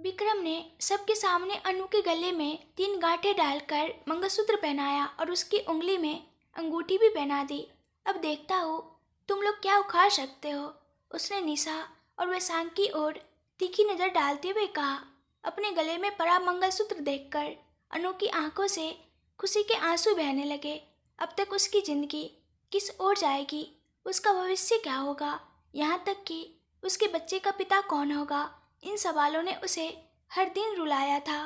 विक्रम ने सबके सामने अनु के गले में 3 गांठें डालकर मंगलसूत्र पहनाया और उसकी उंगली में अंगूठी भी पहना दी। अब देखता हो तुम लोग क्या उखाड़ सकते हो, उसने निशा और वैशांग की ओर तीखी नजर डालते हुए कहा। अपने गले में पड़ा मंगलसूत्र देखकर अनु की आंखों से खुशी के आंसू बहने लगे। अब तक उसकी जिंदगी किस ओर जाएगी, उसका भविष्य क्या होगा, यहाँ तक कि उसके बच्चे का पिता कौन होगा, इन सवालों ने उसे हर दिन रुलाया था।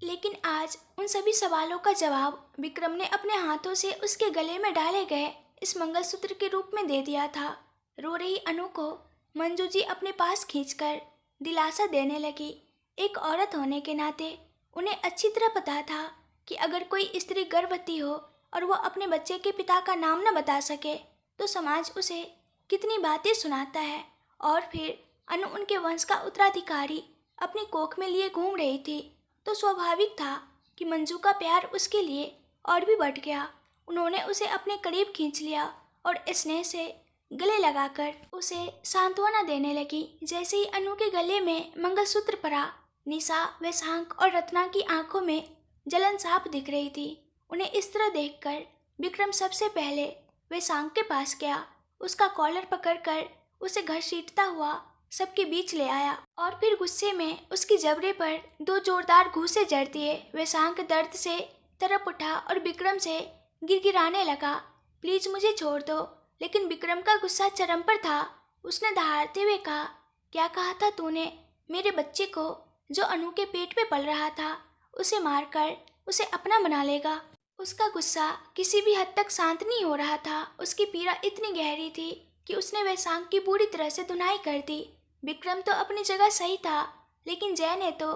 लेकिन आज उन सभी सवालों का जवाब विक्रम ने अपने हाथों से उसके गले में डाले गए इस मंगलसूत्र के रूप में दे दिया था। रो रही अनु को मंजू जी अपने पास खींचकर दिलासा देने लगी। एक औरत होने के नाते उन्हें अच्छी तरह पता था कि अगर कोई स्त्री गर्भवती हो और वो अपने बच्चे के पिता का नाम न बता सके तो समाज उसे कितनी बातें सुनाता है। और फिर अनु उनके वंश का उत्तराधिकारी अपनी कोख में लिए घूम रही थी, तो स्वाभाविक था कि मंजू का प्यार उसके लिए और भी बढ़ गया। उन्होंने उसे अपने करीब खींच लिया और स्नेह से गले लगाकर उसे सांत्वना देने लगी। जैसे ही अनु के गले में मंगलसूत्र पड़ा, निशा, वैशांक और रत्ना की आंखों में जलन साफ दिख रही थी। उन्हें इस तरह देखकर विक्रम सबसे पहले वैशांक के पास गया, उसका कॉलर पकड़कर उसे घसीटता हुआ सबके बीच ले आया और फिर गुस्से में उसकी जबड़े पर 2 जोरदार घूंसे जड़ दिए। वैशांक दर्द से तड़प उठा और विक्रम से गिड़गिड़ाने लगा, प्लीज मुझे छोड़ दो। लेकिन विक्रम का गुस्सा चरम पर था। उसने दहाड़ते हुए कहा, क्या कहा था तूने? मेरे बच्चे को जो अनु के पेट में पल रहा था उसे मारकर उसे अपना बना लेगा। उसका गुस्सा किसी भी हद तक शांत नहीं हो रहा था। उसकी पीड़ा इतनी गहरी थी कि उसने वैशांक की पूरी तरह से धुनाई कर दी। विक्रम तो अपनी जगह सही था, लेकिन जय ने तो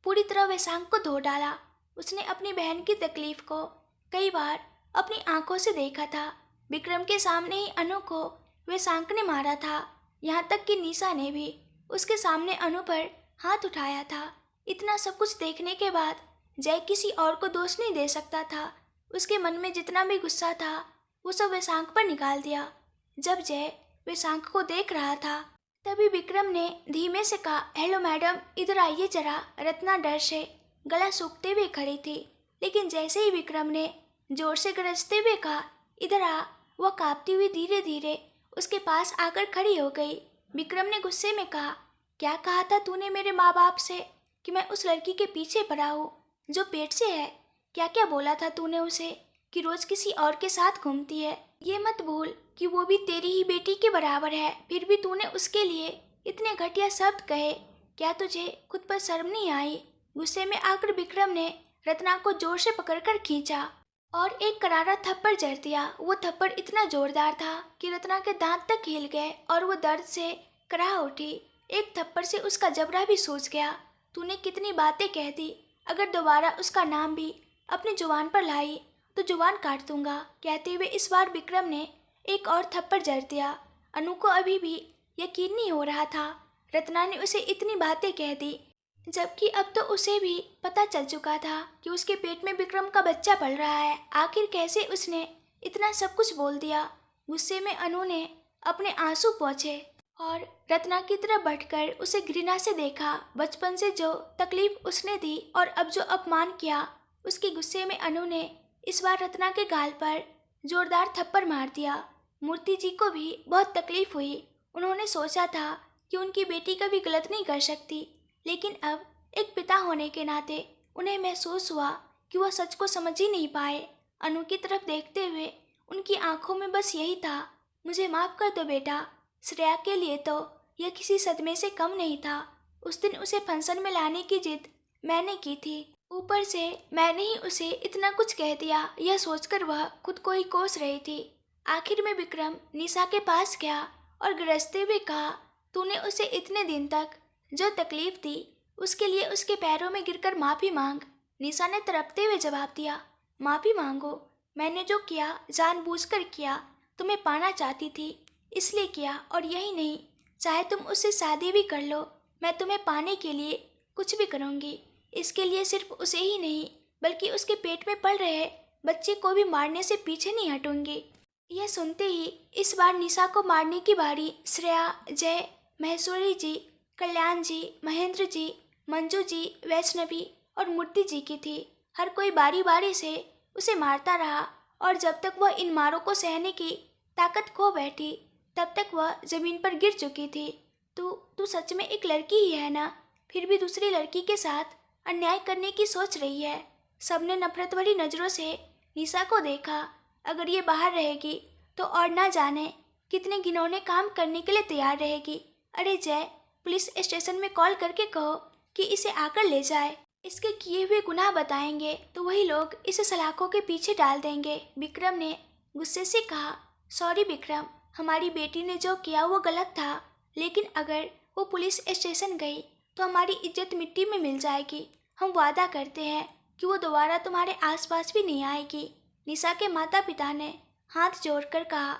पूरी तरह वैशांक को धो डाला। उसने अपनी बहन की तकलीफ को कई बार अपनी आंखों से देखा था। विक्रम के सामने ही अनु को वैशांक ने मारा था, यहाँ तक कि निशा ने भी उसके सामने अनु पर हाथ उठाया था। इतना सब कुछ देखने के बाद जय किसी और को दोष नहीं दे सकता था। उसके मन में जितना भी गुस्सा था वो सब वैशांक पर निकाल दिया। जब जय वैशांक को देख रहा था तभी विक्रम ने धीमे से कहा, हेलो मैडम, इधर आइए जरा। रत्ना डर से गला सूखते हुए खड़ी थी, लेकिन जैसे ही विक्रम ने जोर से गरजते हुए कहा, इधर आ, वह कांपती हुई धीरे धीरे उसके पास आकर खड़ी हो गई। विक्रम ने गुस्से में कहा, क्या कहा था तूने मेरे माँ बाप से कि मैं उस लड़की के पीछे पड़ा हूँ जो पेट से है? क्या क्या बोला था तूने उसे कि रोज किसी और के साथ घूमती है? ये मत भूल कि वो भी तेरी ही बेटी के बराबर है, फिर भी तूने उसके लिए इतने घटिया शब्द कहे। क्या तुझे खुद पर शर्म नहीं आई? गुस्से में आकर विक्रम ने रत्ना को जोर से पकड़कर खींचा और एक करारा थप्पड़ जड़ दिया। वो थप्पड़ इतना जोरदार था कि रत्ना के दांत तक हिल गए और वो दर्द से कराह उठी। एक थप्पड़ से उसका जबड़ा भी सूज गया। तूने कितनी बातें कह दी, अगर दोबारा उसका नाम भी अपनी जुबान पर लाई तो जुबान काट दूंगा, कहते हुए इस बार विक्रम ने एक और थप्पड़ जड़ दिया। अनु को अभी भी यकीन नहीं हो रहा था। रत्ना ने उसे इतनी बातें कह दी, जबकि अब तो उसे भी पता चल चुका था कि उसके पेट में विक्रम का बच्चा पल रहा है। आखिर कैसे उसने इतना सब कुछ बोल दिया? गुस्से में अनु ने अपने आंसू पोंछे और रत्ना की तरफ बढ़कर उसे घृणा से देखा। बचपन से जो तकलीफ उसने दी और अब जो अपमान किया, उसके गुस्से में अनु ने इस बार रत्ना के गाल पर जोरदार थप्पड़ मार दिया। मूर्ति जी को भी बहुत तकलीफ हुई। उन्होंने सोचा था कि उनकी बेटी कभी गलत नहीं कर सकती, लेकिन अब एक पिता होने के नाते उन्हें महसूस हुआ कि वह सच को समझ ही नहीं पाए। अनु की तरफ देखते हुए उनकी आंखों में बस यही था, मुझे माफ कर दो बेटा। श्रेया के लिए तो यह किसी सदमे से कम नहीं था। उस दिन उसे फंक्शन में लाने की जिद मैंने की थी, ऊपर से मैंने ही उसे इतना कुछ कह दिया, यह सोचकर वह खुद को ही कोस रही थी। आखिर में विक्रम निशा के पास गया और गरजते हुए कहा, तूने उसे इतने दिन तक जो तकलीफ दी उसके लिए उसके पैरों में गिरकर माफ़ी मांग। निशा ने तड़पते हुए जवाब दिया, माफ़ी मांगो? मैंने जो किया जानबूझकर किया, तुम्हें पाना चाहती थी इसलिए किया। और यही नहीं, चाहे तुम उससे शादी भी कर लो, मैं तुम्हें पाने के लिए कुछ भी करूँगी। इसके लिए सिर्फ उसे ही नहीं बल्कि उसके पेट में पल रहे बच्चे को भी मारने से पीछे नहीं हटूंगी। यह सुनते ही इस बार निशा को मारने की बारी श्रेया, जय, महेश्वरी जी, कल्याण जी, महेंद्र जी, मंजू जी, वैष्णवी और मूर्ति जी की थी। हर कोई बारी बारी से उसे मारता रहा और जब तक वह इन मारों को सहने की ताकत खो बैठी तब तक वह जमीन पर गिर चुकी थी। तू तू सच में एक लड़की ही है ना? फिर भी दूसरी लड़की के साथ अन्याय करने की सोच रही है। सबने नफरत भरी नजरों से निशा को देखा। अगर ये बाहर रहेगी तो और ना जाने कितने घिनौने काम करने के लिए तैयार रहेगी। अरे जय, पुलिस स्टेशन में कॉल करके कहो कि इसे आकर ले जाए। इसके किए हुए गुनाह बताएंगे तो वही लोग इसे सलाखों के पीछे डाल देंगे। विक्रम ने गुस्से से कहा, सॉरी विक्रम, हमारी बेटी ने जो किया वो गलत था, लेकिन अगर वो पुलिस स्टेशन गई तो हमारी इज्जत मिट्टी में मिल जाएगी। हम वादा करते हैं कि वो दोबारा तुम्हारे आसपास भी नहीं आएगी। निशा के माता पिता ने हाथ जोड़कर कहा।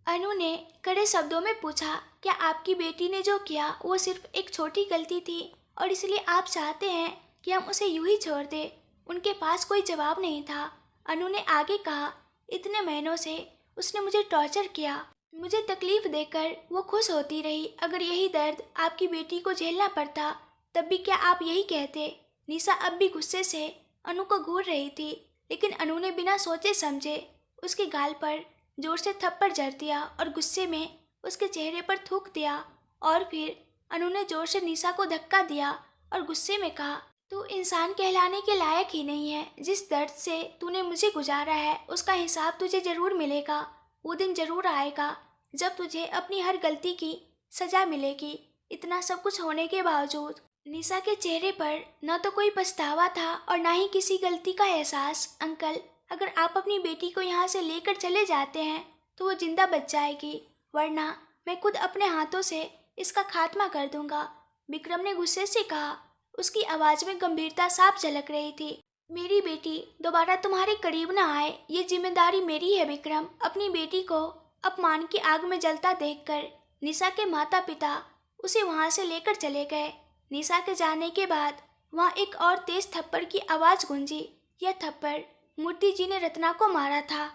अनु ने कड़े शब्दों में पूछा, क्या आपकी बेटी ने जो किया वो सिर्फ एक छोटी गलती थी और इसलिए आप चाहते हैं कि हम उसे यूं ही छोड़ दें? उनके पास कोई जवाब नहीं था। अनु ने आगे कहा, इतने महीनों से उसने मुझे टॉर्चर किया, मुझे तकलीफ देकर वो खुश होती रही। अगर यही दर्द आपकी बेटी को झेलना पड़ता तब भी क्या आप यही कहते? निशा अब भी गुस्से से अनु को घूर रही थी, लेकिन अनु ने बिना सोचे समझे उसके गाल पर जोर से थप्पड़ जड़ दिया और गुस्से में उसके चेहरे पर थूक दिया। और फिर अनु ने जोर से निशा को धक्का दिया और गुस्से में कहा, तू इंसान कहलाने के लायक ही नहीं है। जिस दर्द से तूने मुझे गुजारा है उसका हिसाब तुझे जरूर मिलेगा। वो दिन जरूर आएगा जब तुझे अपनी हर गलती की सजा मिलेगी। इतना सब कुछ होने के बावजूद निशा के चेहरे पर न तो कोई पछतावा था और न ही किसी गलती का एहसास। अंकल, अगर आप अपनी बेटी को यहाँ से लेकर चले जाते हैं तो वो जिंदा बच जाएगी, वरना मैं खुद अपने हाथों से इसका खात्मा कर दूंगा। विक्रम ने गुस्से से कहा। उसकी आवाज में गंभीरता साफ झलक रही थी। मेरी बेटी दोबारा तुम्हारे करीब ना आए, ये जिम्मेदारी मेरी है विक्रम। अपनी बेटी को अपमान की आग में जलता देखकर निशा के माता पिता उसे वहां से लेकर चले गए। निशा के जाने के बाद वहां एक और तेज थप्पड़ की आवाज गूंजी। यह थप्पड़ मूर्ति जी ने रत्ना को मारा था।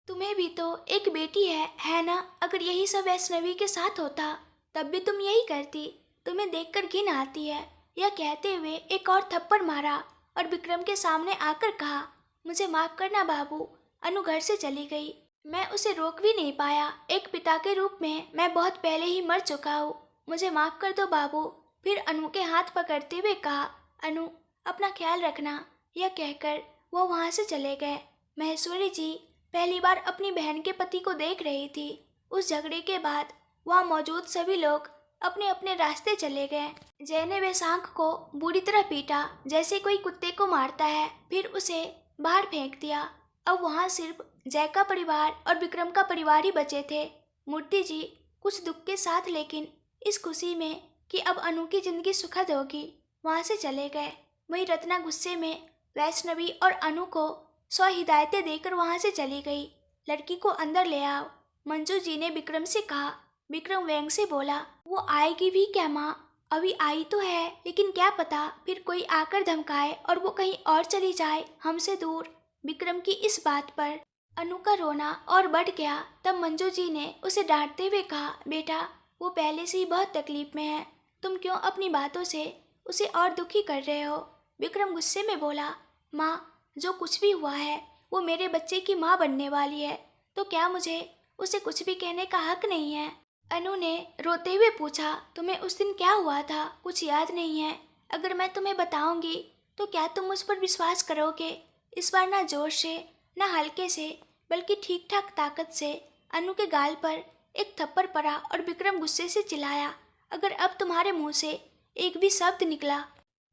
तुम्हें भी तो एक बेटी है ना? अगर यही सब वैष्णवी के साथ होता तब भी तुम यही करती। तुम्हें देखकर घिन आती है। यह कहते हुए एक और थप्पड़ मारा और विक्रम के सामने आकर कहा, मुझे माफ करना बाबू। अनु घर से चली गई। मैं उसे रोक भी नहीं पाया। एक पिता के रूप में मैं बहुत पहले ही मर चुका हूँ। मुझे माफ कर दो बाबू। फिर अनु के हाथ पकड़ते हुए कहा, अनु अपना ख्याल रखना। यह कहकर वो वहाँ से चले गए। महेश्वरी जी पहली बार अपनी बहन के पति को देख रही थी। उस झगड़े के बाद वहाँ मौजूद सभी लोग अपने अपने रास्ते चले गए। जय ने वैशाख को बुरी तरह पीटा, जैसे कोई कुत्ते को मारता है, फिर उसे बाहर फेंक दिया। अब वहाँ सिर्फ जय का परिवार और विक्रम का परिवार ही बचे थे। मूर्ति जी कुछ दुख के साथ, लेकिन इस खुशी में कि अब अनु की जिंदगी सुखद होगी, वहाँ से चले गए। वही रत्ना गुस्से में वैष्णवी और अनु को 100 हिदायतें देकर वहाँ से चली गई। लड़की को अंदर ले आओ, मंजू जी ने विक्रम से कहा। विक्रम व्यंग से बोला, वो आएगी भी क्या माँ? अभी आई तो है, लेकिन क्या पता फिर कोई आकर धमकाए और वो कहीं और चली जाए, हमसे दूर। विक्रम की इस बात पर अनु का रोना और बढ़ गया। तब मंजू जी ने उसे डांटते हुए कहा, बेटा वो पहले से ही बहुत तकलीफ में है, तुम क्यों अपनी बातों से उसे और दुखी कर रहे हो? विक्रम गुस्से में बोला, माँ जो कुछ भी हुआ है वो मेरे बच्चे की माँ बनने वाली है, तो क्या मुझे उसे कुछ भी कहने का हक नहीं है? अनु ने रोते हुए पूछा, तुम्हें उस दिन क्या हुआ था? कुछ याद नहीं है? अगर मैं तुम्हें बताऊंगी तो क्या तुम मुझ पर विश्वास करोगे? इस बार ना जोर से ना हल्के से बल्कि ठीक ठाक ताकत से अनु के गाल पर एक थप्पड़ पड़ा और विक्रम गुस्से से चिल्लाया, अगर अब तुम्हारे मुंह से एक भी शब्द निकला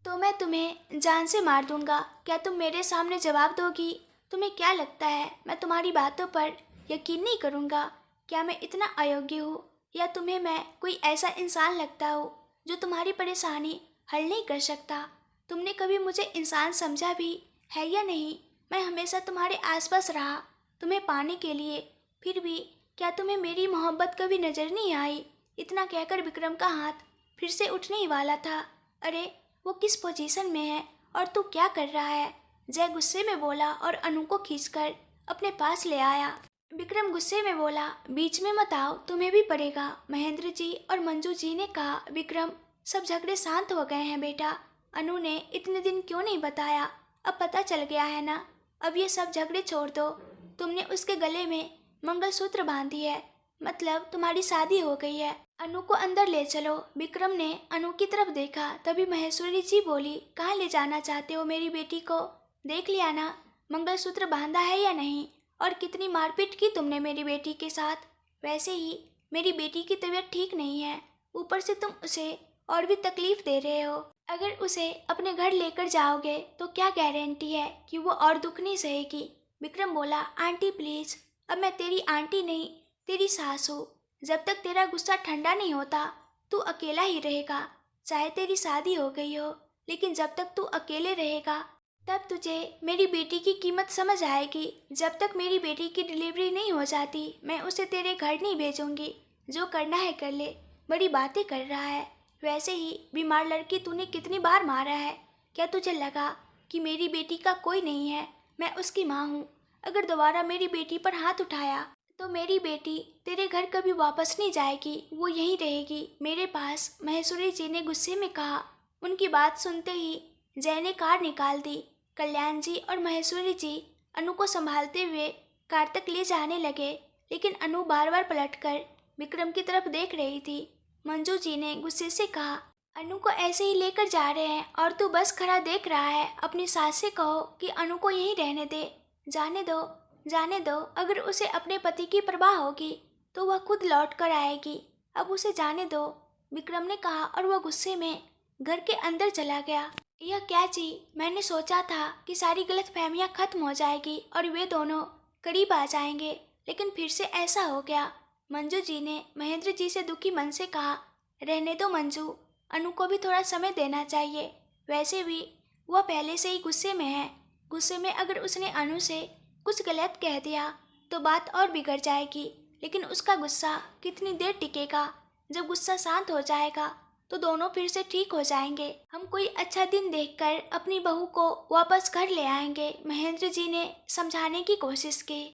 तो मैं तुम्हें जान से मार दूंगा। क्या तुम मेरे सामने जवाब दोगी? तुम्हें क्या लगता है मैं तुम्हारी बातों पर यकीन नहीं करूंगा? क्या मैं इतना अयोग्य हूँ, या तुम्हें मैं कोई ऐसा इंसान लगता हूँ जो तुम्हारी परेशानी हल नहीं कर सकता? तुमने कभी मुझे इंसान समझा भी है या नहीं? मैं हमेशा तुम्हारे आसपास रहा तुम्हें पाने के लिए, फिर भी क्या तुम्हें मेरी मोहब्बत कभी नजर नहीं आई? इतना कहकर विक्रम का हाथ फिर से उठने ही वाला था। अरे वो किस पोजीशन में है और तू क्या कर रहा है? जय गुस्से में बोला और अनु को खींचकर अपने पास ले आया। विक्रम गुस्से में बोला, बीच में मत आओ, तुम्हें भी पड़ेगा। महेंद्र जी और मंजू जी ने कहा, विक्रम सब झगड़े शांत हो गए हैं बेटा, अनु ने इतने दिन क्यों नहीं बताया? अब पता चल गया है ना। अब ये सब झगड़े छोड़ दो। तुमने उसके गले में मंगलसूत्र बांधी है, मतलब तुम्हारी शादी हो गई है। अनु को अंदर ले चलो। विक्रम ने अनु की तरफ देखा, तभी महेश्वरी जी बोली, कहाँ ले जाना चाहते हो मेरी बेटी को? देख लिया ना मंगलसूत्र बांधा है या नहीं, और कितनी मारपीट की तुमने मेरी बेटी के साथ। वैसे ही मेरी बेटी की तबीयत ठीक नहीं है, ऊपर से तुम उसे और भी तकलीफ दे रहे हो। अगर उसे अपने घर लेकर जाओगे तो क्या गारंटी है कि वो और दुख नहीं सहेगी? विक्रम बोला, आंटी प्लीज, अब मैं तेरी आंटी नहीं तेरी सास हूँ। जब तक तेरा गुस्सा ठंडा नहीं होता तू अकेला ही रहेगा। चाहे तेरी शादी हो गई हो, लेकिन जब तक तू अकेले रहेगा तब तुझे मेरी बेटी की कीमत समझ आएगी। जब तक मेरी बेटी की डिलीवरी नहीं हो जाती मैं उसे तेरे घर नहीं भेजूंगी। जो करना है कर ले। बड़ी बातें कर रहा है। वैसे ही बीमार लड़की तूने कितनी बार मारा है? क्या तुझे लगा कि मेरी बेटी का कोई नहीं है? मैं उसकी माँ हूँ। अगर दोबारा मेरी बेटी पर हाथ उठाया तो मेरी बेटी तेरे घर कभी वापस नहीं जाएगी, वो यहीं रहेगी मेरे पास। महेश्वरी जी ने गुस्से में कहा। उनकी बात सुनते ही जय ने कार निकाल दी। कल्याण जी और महेश्वरी जी अनु को संभालते हुए कार तक ले जाने लगे, लेकिन अनु बार बार पलटकर विक्रम की तरफ देख रही थी। मंजू जी ने गुस्से से कहा, अनु को ऐसे ही लेकर जा रहे हैं और तू बस खड़ा देख रहा है। अपनी सास से कहो कि अनु को यहीं रहने दे। जाने दो, जाने दो। अगर उसे अपने पति की परवाह होगी तो वह खुद लौट कर आएगी। अब उसे जाने दो, विक्रम ने कहा, और वह गुस्से में घर के अंदर चला गया। यह क्या जी, मैंने सोचा था कि सारी गलतफहमियां खत्म हो जाएगी और वे दोनों करीब आ जाएंगे, लेकिन फिर से ऐसा हो गया। मंजू जी ने महेंद्र जी से दुखी मन से कहा, रहने दो मंजू, अनु को भी थोड़ा समय देना चाहिए। वैसे भी वह पहले से ही गुस्से में है। गुस्से में अगर उसने अनु से कुछ गलत कह दिया तो बात और बिगड़ जाएगी, लेकिन उसका गुस्सा कितनी देर टिकेगा? जब गुस्सा शांत हो जाएगा तो दोनों फिर से ठीक हो जाएंगे। हम कोई अच्छा दिन देखकर अपनी बहू को वापस घर ले आएंगे, महेंद्र जी ने समझाने की कोशिश की।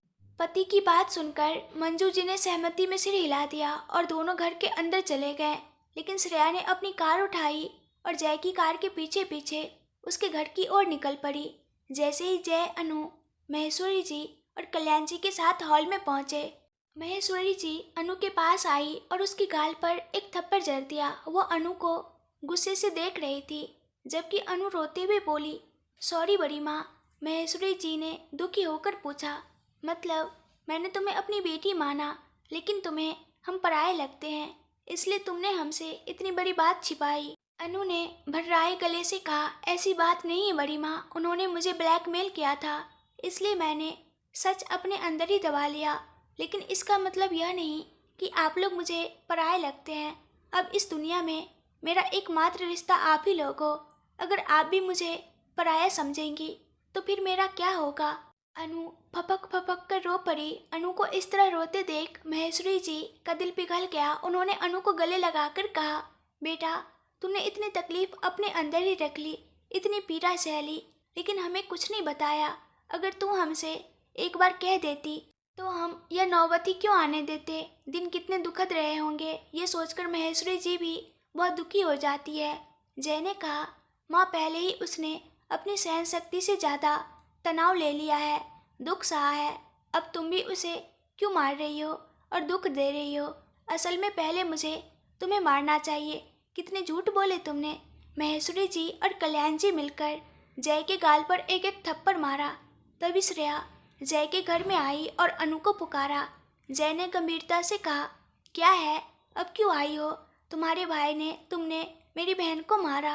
पति की बात सुनकर मंजू जी ने सहमति में सिर हिला दिया और दोनों घर के अंदर चले गए। लेकिन श्रेया ने अपनी कार उठाई और जय की कार के पीछे पीछे उसके घर की ओर निकल पड़ी। जैसे ही जय, अनु, महेश्वरी जी और कल्याण जी के साथ हॉल में पहुंचे, महेश्वरी जी अनु के पास आई और उसकी गाल पर एक थप्पड़ जड़ दिया। वो अनु को गुस्से से देख रही थी, जबकि अनु रोते हुए बोली, सॉरी बड़ी माँ। महेश्वरी जी ने दुखी होकर पूछा, मतलब मैंने तुम्हें अपनी बेटी माना, लेकिन तुम्हें हम पराये लगते हैं, इसलिए तुमने हमसे इतनी बड़ी बात छिपाई। अनु ने भर्राए गले से कहा, ऐसी बात नहीं है बड़ी माँ, उन्होंने मुझे ब्लैकमेल किया था, इसलिए मैंने सच अपने अंदर ही दबा लिया। लेकिन इसका मतलब यह नहीं कि आप लोग मुझे पराये लगते हैं। अब इस दुनिया में मेरा एकमात्र रिश्ता आप ही लोग हो। अगर आप भी मुझे पराया समझेंगी तो फिर मेरा क्या होगा? अनु फपक फपक कर रो पड़ी। अनु को इस तरह रोते देख महेश्वरी जी का दिल पिघल गया। उन्होंने अनु को गले लगाकर कहा, बेटा तूने इतनी तकलीफ अपने अंदर ही रख ली, इतनी पीड़ा सह ली, लेकिन हमें कुछ नहीं बताया। अगर तू हमसे एक बार कह देती तो हम यह नौबती क्यों आने देते? दिन कितने दुखद रहे होंगे, ये सोचकर महेश्वरी जी भी बहुत दुखी हो जाती है। जय ने कहा, माँ पहले ही उसने अपनी सहन शक्ति से ज़्यादा तनाव ले लिया है, दुख सहा है। अब तुम भी उसे क्यों मार रही हो और दुख दे रही हो? असल में पहले मुझे तुम्हें मारना चाहिए। कितने झूठ बोले तुमने। महेश्वरी जी और कल्याण जी मिलकर जय के गाल पर एक एक थप्पड़ मारा। तभी श्रेया जय के घर में आई और अनु को पुकारा। जय ने गंभीरता से कहा, क्या है, अब क्यों आई हो? तुम्हारे भाई ने, तुमने मेरी बहन को मारा।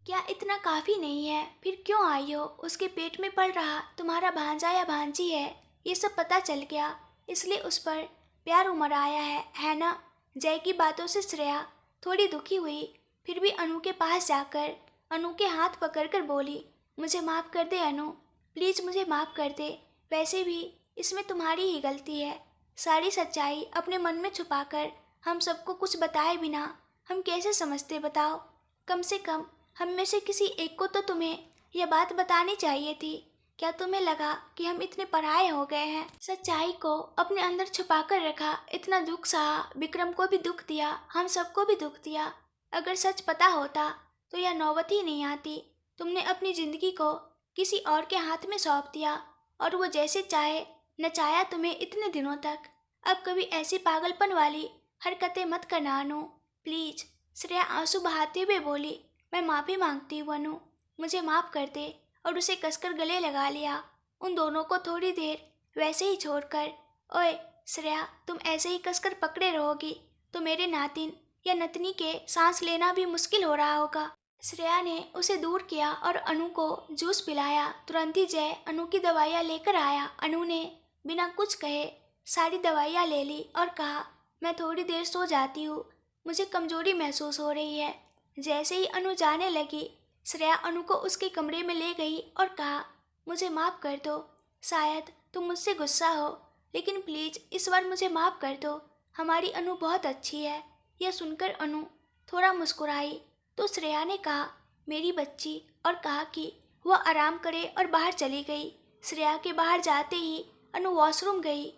क्या इतना काफ़ी नहीं है? फिर क्यों आई हो? उसके पेट में पल रहा तुम्हारा भांजा या भांजी है, ये सब पता चल गया, इसलिए उस पर प्यार उमड़ आया है ना? जय की बातों से श्रेया थोड़ी दुखी हुई, फिर भी अनु के पास जाकर अनु के हाथ पकड़कर बोली, मुझे माफ़ कर दे अनु, प्लीज़ मुझे माफ़ कर दे। वैसे भी इसमें तुम्हारी ही गलती है। सारी सच्चाई अपने मन में छुपाकर हम सबको कुछ बताए बिना हम कैसे समझते बताओ? कम से कम हम में से किसी एक को तो तुम्हें यह बात बतानी चाहिए थी। क्या तुम्हें लगा कि हम इतने पराये हो गए हैं? सच्चाई को अपने अंदर छुपा कर रखा, इतना दुख सहा, विक्रम को भी दुख दिया, हम सबको भी दुख दिया। अगर सच पता होता तो यह नौबत ही नहीं आती। तुमने अपनी जिंदगी को किसी और के हाथ में सौंप दिया और वो जैसे चाहे नचाया तुम्हें इतने दिनों तक। अब कभी ऐसी पागलपन वाली हरकतें मत करना अनु, प्लीज। श्रेया आंसू बहाते हुए बोली। मैं माफ़ी मांगती हूँ अनु, मुझे माफ़ कर दे। और उसे कसकर गले लगा लिया, उन दोनों को थोड़ी देर वैसे ही छोड़कर। ओए श्रेया, तुम ऐसे ही कसकर पकड़े रहोगी तो मेरे नातिन या नतनी के सांस लेना भी मुश्किल हो रहा होगा। श्रेया ने उसे दूर किया और अनु को जूस पिलाया। तुरंत ही जय अनु की दवाइयाँ लेकर आया। अनु ने बिना कुछ कहे सारी दवाइयाँ ले ली और कहा, मैं थोड़ी देर सो जाती हूँ, मुझे कमजोरी महसूस हो रही है। जैसे ही अनु जाने लगी, श्रेया अनु को उसके कमरे में ले गई और कहा, मुझे माफ़ कर दो, शायद तुम मुझसे गुस्सा हो, लेकिन प्लीज़ इस बार मुझे माफ़ कर दो। हमारी अनु बहुत अच्छी है। यह सुनकर अनु थोड़ा मुस्कुराई तो श्रेया ने कहा, मेरी बच्ची, और कहा कि वह आराम करे और बाहर चली गई। श्रेया के बाहर जाते ही अनु वॉशरूम गई।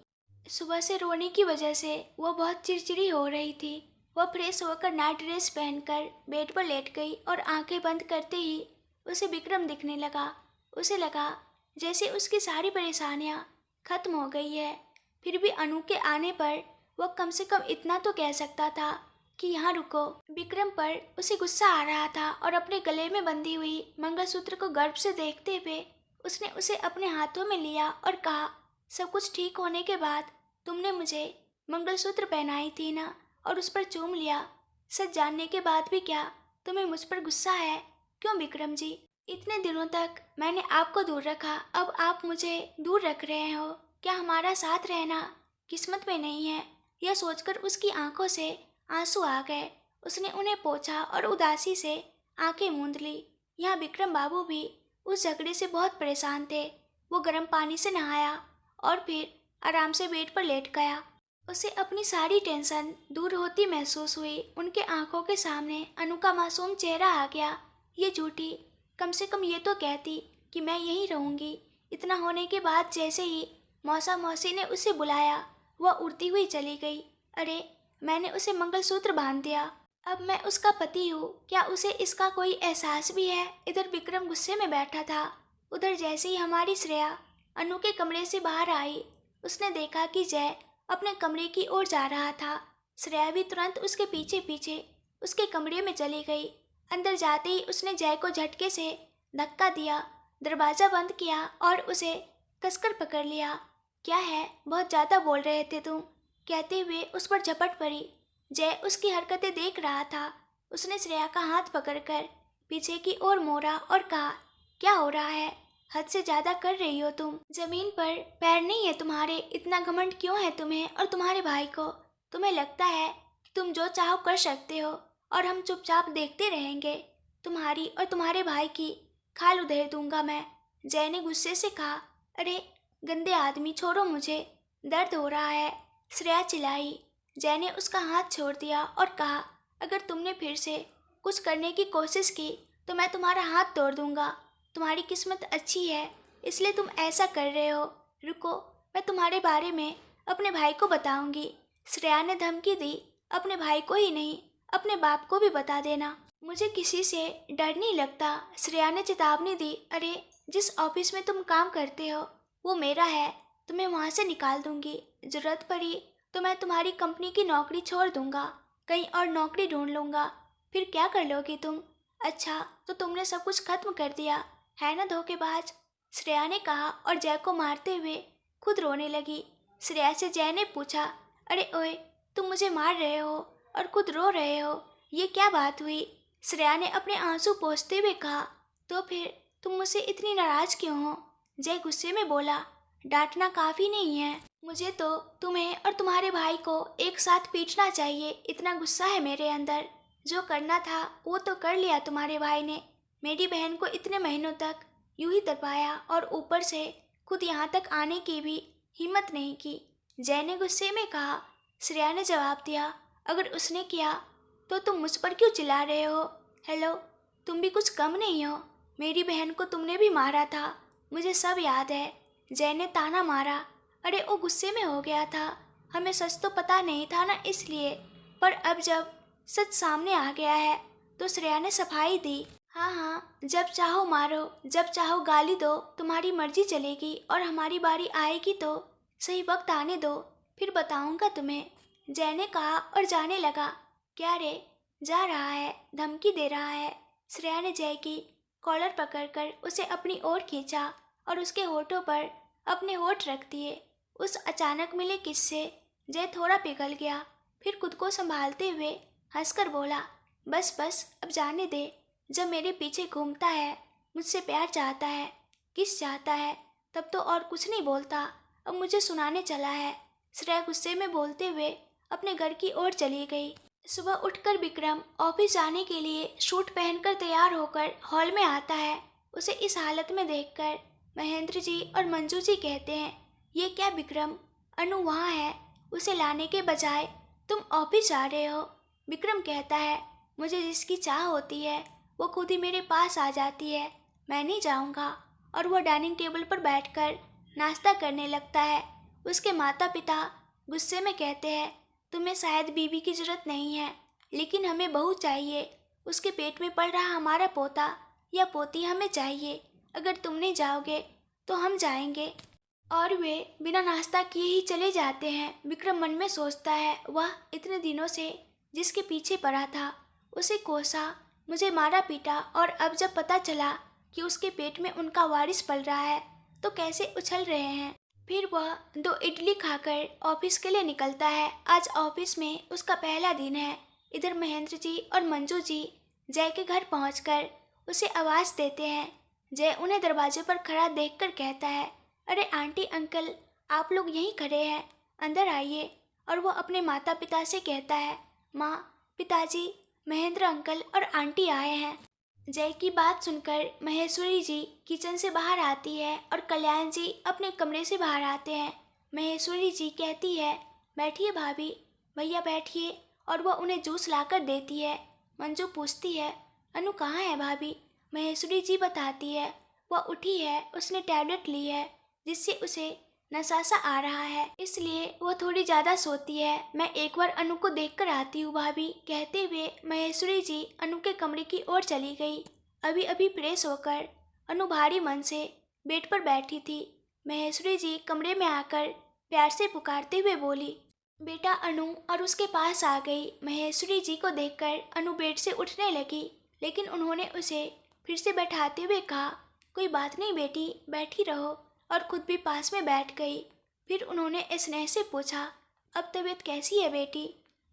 सुबह से रोने की वजह से वह बहुत चिड़चिड़ी हो रही थी। वह फ्रेश होकर नाइट ड्रेस पहनकर बेड पर लेट गई और आंखें बंद करते ही उसे विक्रम दिखने लगा। उसे लगा जैसे उसकी सारी परेशानियां खत्म हो गई है। फिर भी अनु के आने पर वह कम से कम इतना तो कह सकता था कि यहाँ रुको। विक्रम पर उसे गुस्सा आ रहा था और अपने गले में बंधी हुई मंगलसूत्र को गर्व से देखते हुए उसने उसे अपने हाथों में लिया और कहा, सब कुछ ठीक होने के बाद तुमने मुझे मंगलसूत्र पहनाई थी ना, और उस पर चूम लिया। सच जानने के बाद भी क्या तुम्हें मुझ पर गुस्सा है? क्यों विक्रम जी? इतने दिनों तक मैंने आपको दूर रखा, अब आप मुझे दूर रख रहे हो। क्या हमारा साथ रहना किस्मत में नहीं है? यह सोचकर उसकी आंखों से आंसू आ गए। उसने उन्हें पोंछा और उदासी से आंखें मूंद ली। यहाँ विक्रम बाबू भी उस झगड़े से बहुत परेशान थे। वो गर्म पानी से नहाया और फिर आराम से बेड पर लेट गया। उसे अपनी सारी टेंशन दूर होती महसूस हुई। उनके आंखों के सामने अनु का मासूम चेहरा आ गया। ये झूठी, कम से कम ये तो कहती कि मैं यहीं रहूंगी। इतना होने के बाद जैसे ही मौसा मौसी ने उसे बुलाया, वह उड़ती हुई चली गई। अरे, मैंने उसे मंगलसूत्र बांध दिया, अब मैं उसका पति हूँ, क्या उसे इसका कोई एहसास भी है? इधर विक्रम गुस्से में बैठा था। उधर जैसे ही हमारी श्रेया अनु के कमरे से बाहर आई, उसने देखा कि जय अपने कमरे की ओर जा रहा था। श्रेया भी तुरंत उसके पीछे पीछे उसके कमरे में चली गई। अंदर जाते ही उसने जय को झटके से धक्का दिया, दरवाज़ा बंद किया और उसे कसकर पकड़ लिया। क्या है, बहुत ज़्यादा बोल रहे थे तुम, कहते हुए उस पर झपट पड़ी। जय उसकी हरकतें देख रहा था। उसने श्रेया का हाथ पकड़कर पीछे की ओर मोड़ा और कहा, क्या हो रहा है? हद से ज़्यादा कर रही हो तुम। जमीन पर पैर नहीं है तुम्हारे, इतना घमंड क्यों है तुम्हें और तुम्हारे भाई को? तुम्हें लगता है कि तुम जो चाहो कर सकते हो और हम चुपचाप देखते रहेंगे? तुम्हारी और तुम्हारे भाई की खाल उधेड़ दूंगा मैं। जय ने गुस्से से कहा। अरे गंदे आदमी, छोड़ो मुझे, दर्द हो रहा है, श्रेया चिल्लाई। जय ने उसका हाथ छोड़ दिया और कहा, अगर तुमने फिर से कुछ करने की कोशिश की तो मैं तुम्हारा हाथ तोड़ दूंगा। तुम्हारी किस्मत अच्छी है इसलिए तुम ऐसा कर रहे हो। रुको, मैं तुम्हारे बारे में अपने भाई को बताऊंगी। श्रेया ने धमकी दी। अपने भाई को ही नहीं, अपने बाप को भी बता देना। मुझे किसी से डर नहीं लगता, श्रेया ने चेतावनी दी। अरे, जिस ऑफिस में तुम काम करते हो वो मेरा है, तुम्हें वहाँ से निकाल दूंगी। जरूरत पड़ी तो मैं तुम्हारी कंपनी की नौकरी छोड़ दूंगा, कहीं और नौकरी ढूंढ लूंगा। फिर क्या कर लोगी तुम? अच्छा, तो तुमने सब कुछ खत्म कर दिया है ना, धोखेबाज? श्रेया ने कहा और जय को मारते हुए खुद रोने लगी। श्रेया से जय ने पूछा, अरे ओए, तुम मुझे मार रहे हो और खुद रो रहे हो, ये क्या बात हुई? श्रेया ने अपने आंसू पोंछते हुए कहा, तो फिर तुम मुझसे इतनी नाराज क्यों हो? जय गुस्से में बोला, डांटना काफ़ी नहीं है, मुझे तो तुम्हें और तुम्हारे भाई को एक साथ पीटना चाहिए, इतना गुस्सा है मेरे अंदर। जो करना था वो तो कर लिया तुम्हारे भाई ने। मेरी बहन को इतने महीनों तक यूं ही दबाया और ऊपर से खुद यहाँ तक आने की भी हिम्मत नहीं की। जय ने गुस्से में कहा। श्रेया ने जवाब दिया, अगर उसने किया तो तुम मुझ पर क्यों चिल्ला रहे हो? हेलो, तुम भी कुछ कम नहीं हो। मेरी बहन को तुमने भी मारा था, मुझे सब याद है। जय ने ताना मारा। अरे, वो गुस्से में हो गया था, हमें सच तो पता नहीं था ना इसलिए, पर अब जब सच सामने आ गया है तो श्रेया ने सफाई दी। हाँ हाँ, जब चाहो मारो, जब चाहो गाली दो, तुम्हारी मर्जी चलेगी, और हमारी बारी आएगी तो सही वक्त आने दो, फिर बताऊंगा तुम्हें, जय ने कहा और जाने लगा। क्या रे, जा रहा है, धमकी दे रहा है? श्रेया ने जय की कॉलर पकड़कर उसे अपनी ओर खींचा और उसके होठों पर अपने होठ रख दिए। उस अचानक मिले किस से जय थोड़ा पिघल गया, फिर खुद को संभालते हुए हंसकर बोला, बस बस अब जाने दे। जब मेरे पीछे घूमता है, मुझसे प्यार चाहता है, किस चाहता है, तब तो और कुछ नहीं बोलता, अब मुझे सुनाने चला है। श्रेया गुस्से में बोलते हुए अपने घर की ओर चली गई। सुबह उठकर विक्रम ऑफिस जाने के लिए सूट पहनकर तैयार होकर हॉल में आता है। उसे इस हालत में देखकर महेंद्र जी और मंजू जी कहते हैं, ये क्या विक्रम, अनु वहाँ है, उसे लाने के बजाय तुम ऑफिस जा रहे हो। विक्रम कहता है, मुझे जिसकी चाह होती है वो खुद ही मेरे पास आ जाती है, मैं नहीं जाऊँगा। और वह डाइनिंग टेबल पर बैठकर नाश्ता करने लगता है। उसके माता पिता गुस्से में कहते हैं, तुम्हें शायद बीवी की जरूरत नहीं है, लेकिन हमें बहू चाहिए। उसके पेट में पल रहा हमारा पोता या पोती हमें चाहिए। अगर तुम नहीं जाओगे तो हम जाएंगे। और वे बिना नाश्ता किए ही चले जाते हैं। विक्रम मन में सोचता है, वह इतने दिनों से जिसके पीछे पड़ा था, उसे कोसा, मुझे मारा पीटा, और अब जब पता चला कि उसके पेट में उनका वारिस पल रहा है तो कैसे उछल रहे हैं। फिर वह 2 इडली खाकर ऑफिस के लिए निकलता है। आज ऑफिस में उसका पहला दिन है। इधर महेंद्र जी और मंजू जी जय के घर पहुंचकर उसे आवाज़ देते हैं। जय उन्हें दरवाजे पर खड़ा देखकर कहता है, अरे आंटी अंकल, आप लोग यहीं खड़े हैं, अंदर आइए। और वह अपने माता पिता से कहता है, माँ, पिताजी, महेंद्र अंकल और आंटी आए हैं। जय की बात सुनकर महेश्वरी जी किचन से बाहर आती है और कल्याण जी अपने कमरे से बाहर आते हैं। महेश्वरी जी कहती है, बैठिए भाभी, भैया बैठिए, और वह उन्हें जूस लाकर देती है। मंजू पूछती है, अनु कहाँ है भाभी? महेश्वरी जी बताती है, वह उठी है, उसने टैबलेट ली है जिससे उसे नशा सा आ रहा है, इसलिए वह थोड़ी ज़्यादा सोती है। मैं एक बार अनु को देखकर आती हूँ भाभी, कहते हुए महेश्वरी जी अनु के कमरे की ओर चली गई। अभी अभी फ्रेश होकर अनु भारी मन से बेड पर बैठी थी। महेश्वरी जी कमरे में आकर प्यार से पुकारते हुए बोली, बेटा अनु, और उसके पास आ गई। महेश्वरी जी को देखकर अनु बेड से उठने लगी, लेकिन उन्होंने उसे फिर से बैठाते हुए कहा, कोई बात नहीं बेटी, बैठी रहो, और खुद भी पास में बैठ गई। फिर उन्होंने स्नेह से पूछा, अब तबीयत कैसी है बेटी?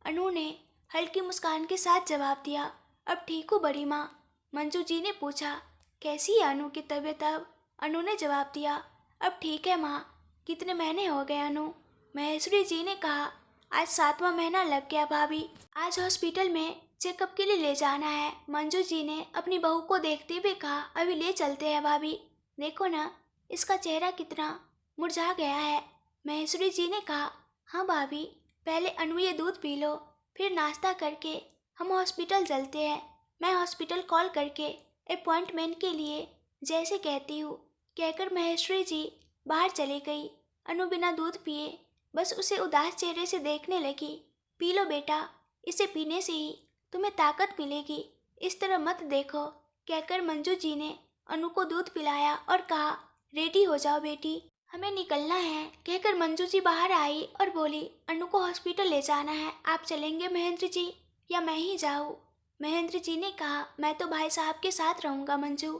अनु ने हल्की मुस्कान के साथ जवाब दिया, अब ठीक हूँ बड़ी माँ। मंजू जी ने पूछा, कैसी है अनु की तबीयत अब? अनु ने जवाब दिया, अब ठीक है माँ। कितने महीने हो गए अनु? महेश्वरी जी ने कहा, आज 7वां महीना लग गया भाभी। आज हॉस्पिटल में चेकअप के लिए ले जाना है। मंजू जी ने अपनी बहू को देखते हुए कहा, अभी ले चलते हैं भाभी, देखो ना इसका चेहरा कितना मुरझा गया है। महेश्वरी जी ने कहा, हाँ भाभी, पहले अनु ये दूध पी लो, फिर नाश्ता करके हम हॉस्पिटल चलते हैं। मैं हॉस्पिटल कॉल करके अपॉइंटमेंट के लिए जैसे कहती हूँ। कहकर महेश्वरी जी बाहर चली गई। अनु बिना दूध पिए बस उसे उदास चेहरे से देखने लगी। पी लो बेटा, इसे पीने से ही तुम्हें ताकत मिलेगी, इस तरह मत देखो। कहकर मंजू जी ने अनु को दूध पिलाया और कहा, रेडी हो जाओ बेटी, हमें निकलना है। कहकर मंजू जी बाहर आई और बोली, अनु को हॉस्पिटल ले जाना है, आप चलेंगे महेंद्र जी या मैं ही जाऊँ? महेंद्र जी ने कहा, मैं तो भाई साहब के साथ रहूँगा मंजू,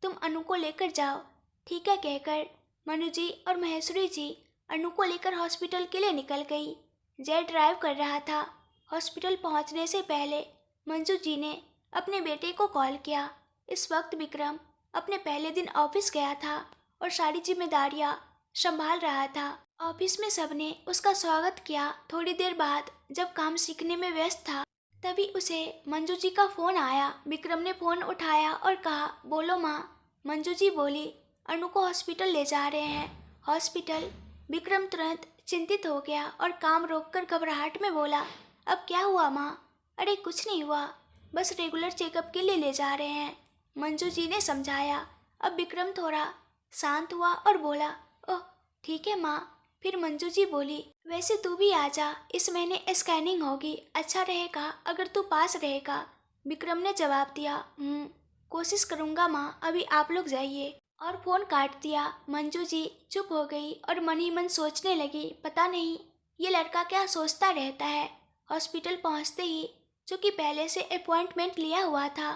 तुम अनु को लेकर जाओ। ठीक है, कहकर मनु जी और महेश्वरी जी अनु को लेकर हॉस्पिटल के लिए निकल गई। जय ड्राइव कर रहा था। हॉस्पिटल पहुंचने से पहले मंजू जी ने अपने बेटे को कॉल किया। इस वक्त विक्रम अपने पहले दिन ऑफिस गया था और सारी जिम्मेदारियां संभाल रहा था। ऑफिस में सबने उसका स्वागत किया। थोड़ी देर बाद जब काम सीखने में व्यस्त था, तभी उसे मंजू जी का फ़ोन आया। विक्रम ने फ़ोन उठाया और कहा, बोलो माँ। मंजू जी बोली, अनु को हॉस्पिटल ले जा रहे हैं। हॉस्पिटल? विक्रम तुरंत चिंतित हो गया और काम रोककर घबराहट में बोला, अब क्या हुआ माँ? अरे कुछ नहीं हुआ, बस रेगुलर चेकअप के लिए ले जा रहे हैं, मंजू जी ने समझाया। अब विक्रम थोड़ा शांत हुआ और बोला, ओह ठीक है माँ। फिर मंजू जी बोली, वैसे तू भी आ जा, इस महीने स्कैनिंग होगी, अच्छा रहेगा अगर तू पास रहेगा। विक्रम ने जवाब दिया। कोशिश करूँगा माँ, अभी आप लोग जाइए। और फ़ोन काट दिया। मंजू जी चुप हो गई और मन ही मन सोचने लगी, पता नहीं ये लड़का क्या सोचता रहता है। हॉस्पिटल पहुँचते ही, चूँकि पहले से अपॉइंटमेंट लिया हुआ था,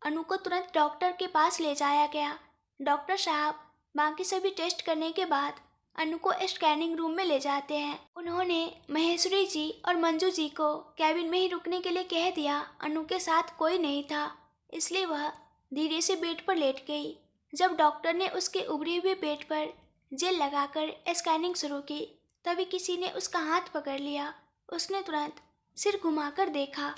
अनु को तुरंत डॉक्टर के पास ले जाया गया। डॉक्टर साहब बाकी सभी टेस्ट करने के बाद अनु को स्कैनिंग रूम में ले जाते हैं। उन्होंने महेश्वरी जी और मंजू जी को कैबिन में ही रुकने के लिए कह दिया। अनु के साथ कोई नहीं था, इसलिए वह धीरे से बेड पर लेट गई। जब डॉक्टर ने उसके उभरे हुए पेट पर जेल लगाकर स्कैनिंग शुरू की, तभी किसी ने उसका हाथ पकड़ लिया। उसने तुरंत सिर घुमाकर देखा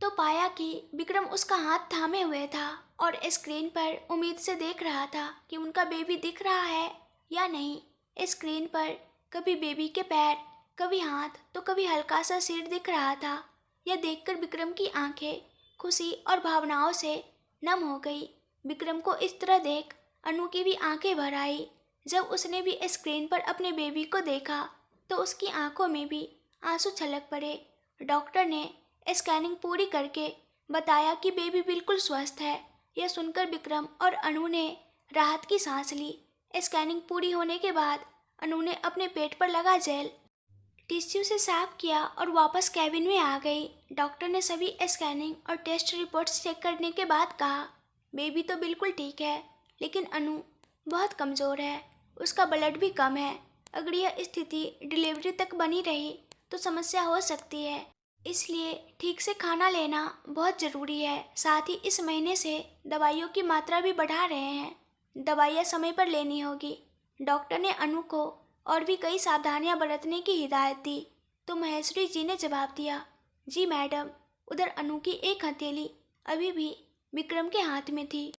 तो पाया कि विक्रम उसका हाथ थामे हुए था और स्क्रीन पर उम्मीद से देख रहा था कि उनका बेबी दिख रहा है या नहीं। स्क्रीन पर कभी बेबी के पैर, कभी हाथ, तो कभी हल्का सा सिर दिख रहा था। यह देखकर विक्रम की आंखें खुशी और भावनाओं से नम हो गई। विक्रम को इस तरह देख अनु की भी आंखें भर आई। जब उसने भी स्क्रीन पर अपने बेबी को देखा तो उसकी आंखों में भी आंसू छलक पड़े। डॉक्टर ने स्कैनिंग पूरी करके बताया कि बेबी बिल्कुल स्वस्थ है। यह सुनकर विक्रम और अनु ने राहत की सांस ली। स्कैनिंग पूरी होने के बाद अनु ने अपने पेट पर लगा जेल टिश्यू से साफ किया और वापस कैबिन में आ गई। डॉक्टर ने सभी स्कैनिंग और टेस्ट रिपोर्ट्स चेक करने के बाद कहा, बेबी तो बिल्कुल ठीक है, लेकिन अनु बहुत कमज़ोर है, उसका ब्लड भी कम है। अगर यह स्थिति डिलीवरी तक बनी रही तो समस्या हो सकती है, इसलिए ठीक से खाना लेना बहुत ज़रूरी है। साथ ही इस महीने से दवाइयों की मात्रा भी बढ़ा रहे हैं, दवाइयाँ समय पर लेनी होगी। डॉक्टर ने अनु को और भी कई सावधानियां बरतने की हिदायत दी तो महेश्वरी जी ने जवाब दिया, जी मैडम। उधर अनु की एक हथेली अभी भी विक्रम के हाथ में थी